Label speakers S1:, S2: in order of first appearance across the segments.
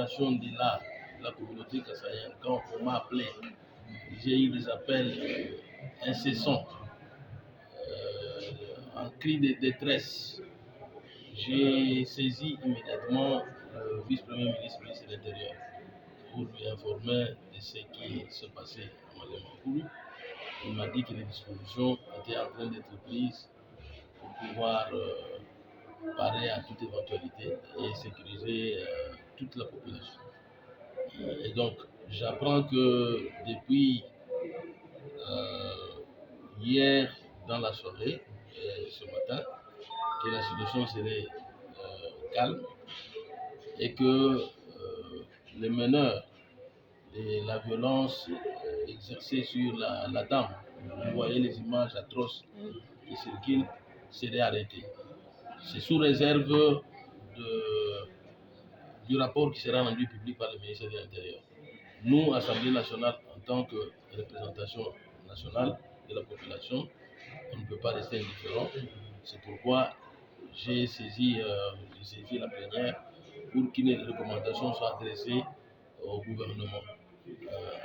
S1: l'émanation de la communauté kassaïenne, quand on m'a appelé, j'ai eu des appels incessants, en cri de détresse. J'ai saisi immédiatement le vice-premier ministre de l'Intérieur pour lui informer de ce qui se passait à Malemakoulou. Il m'a dit que les dispositions étaient en train d'être prises pour pouvoir parer à toute éventualité et sécuriser toute la population. Et donc, j'apprends que depuis hier dans la soirée et ce matin, que la situation serait calme et que les meneurs de la violence exercée sur la dame, vous voyez les images atroces qui circulent, seraient arrêtés. C'est sous réserve du rapport qui sera rendu public par le ministère de l'Intérieur. Nous, Assemblée nationale, en tant que représentation nationale de la population, on ne peut pas rester indifférent. C'est pourquoi j'ai saisi la plénière pour qu'une recommandation soit adressée au gouvernement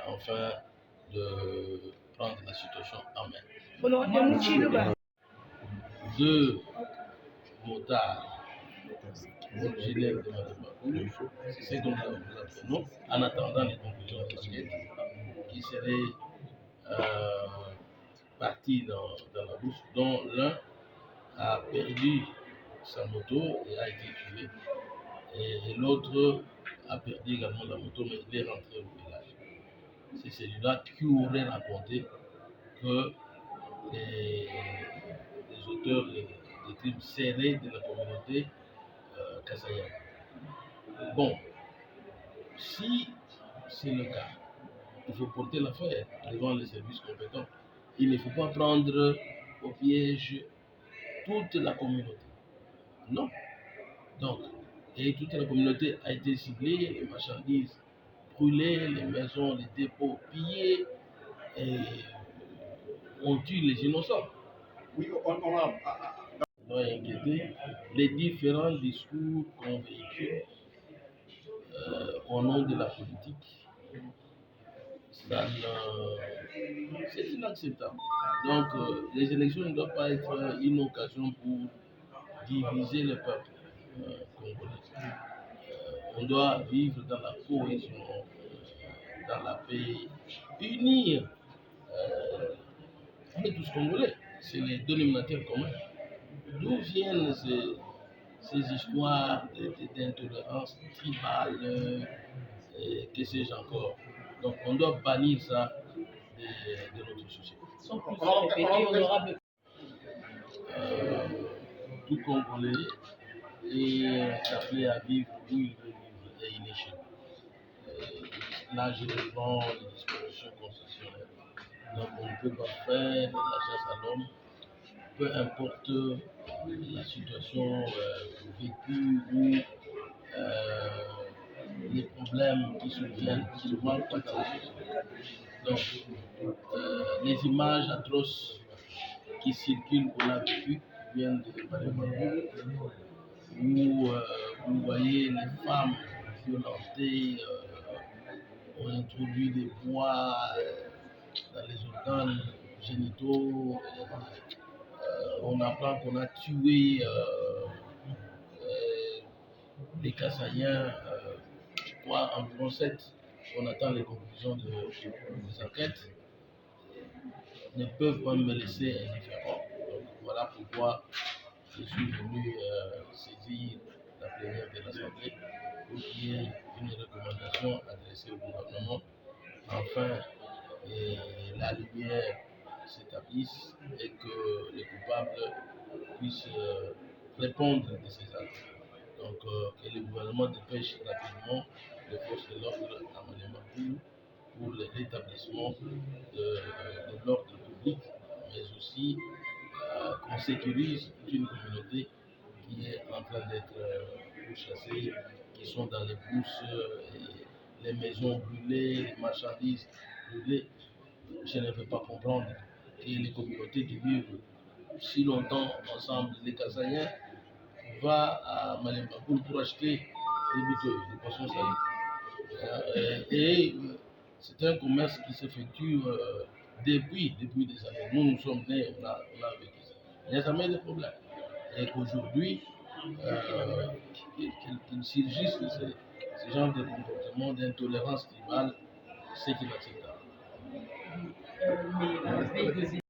S1: afin de prendre la situation en main. 2 motards originaires de Malemakoulou, c'est ce que nous appelons, en attendant les conclusions de l'enquête, qui seraient partis dans la bourse, dont l'un a perdu sa moto et a été tué. Et l'autre a perdu également la moto, mais il est rentré au village. C'est celui-là qui aurait raconté que les auteurs des crimes seraient de la communauté kassaïenne. Bon, si c'est le cas, il faut porter l'affaire devant les services compétents. Il ne faut pas prendre au piège toute la communauté. Non. Donc, et toute la communauté a été ciblée, les marchandises brûlées, les maisons, les dépôts pillés, et on tue les innocents.
S2: Oui,
S1: on doit inquiéter les différents discours qu'on véhicule au nom de la politique. C'est inacceptable. Donc, les élections ne doivent pas être une occasion pour diviser le peuple congolais. On doit vivre dans la cohésion, dans la paix, unir. On est tous congolais, c'est les dénominateurs communs. D'où viennent ces histoires d'intolérance tribale, que sais-je encore. Donc on doit bannir ça de notre société.
S3: Sans plus se répéter, honorable.
S1: Tout Congolais est appelé à vivre où il veut vivre et il est chez lui. Là, je reprends les dispositions constitutionnelles. Donc on ne peut pas faire la chasse à l'homme, peu importe la situation vécue ou les problèmes qui surviennent, qui ne manquent pas dans la société. Donc, les images atroces qui circulent, qu'on a vécues, viennent de Malemakoulou, où vous voyez les femmes violentées, on introduit des bois dans les organes génitaux, on apprend qu'on a tué les Kassaïens, je crois environ 7. On attend les conclusions des enquêtes, ne peuvent pas me laisser indifférent. Donc voilà pourquoi je suis venu saisir la plénière de l'Assemblée pour qu'il y ait une recommandation adressée au gouvernement afin que la lumière s'établisse et que les coupables puissent répondre de ces actes. Donc que le gouvernement dépêche rapidement les forces de l'ordre à Malemakoulou pour le rétablissement de l'ordre public, mais aussi qu'on sécurise toute une communauté qui est en train d'être pourchassée, qui sont dans les bourses, les maisons brûlées, les marchandises brûlées. Je ne peux pas comprendre que les communautés qui vivent si longtemps ensemble, les Kassaïens, va à Malemakoulou pour acheter des buteux, des poissons salés. C'est un commerce qui s'effectue depuis des années. Nous sommes nés, on a vécu ça. Il n'y a jamais de problème. Et qu'aujourd'hui, qu'il surgisse ce genre de comportement d'intolérance tribale, c'est inacceptable.
S3: Mais la veille de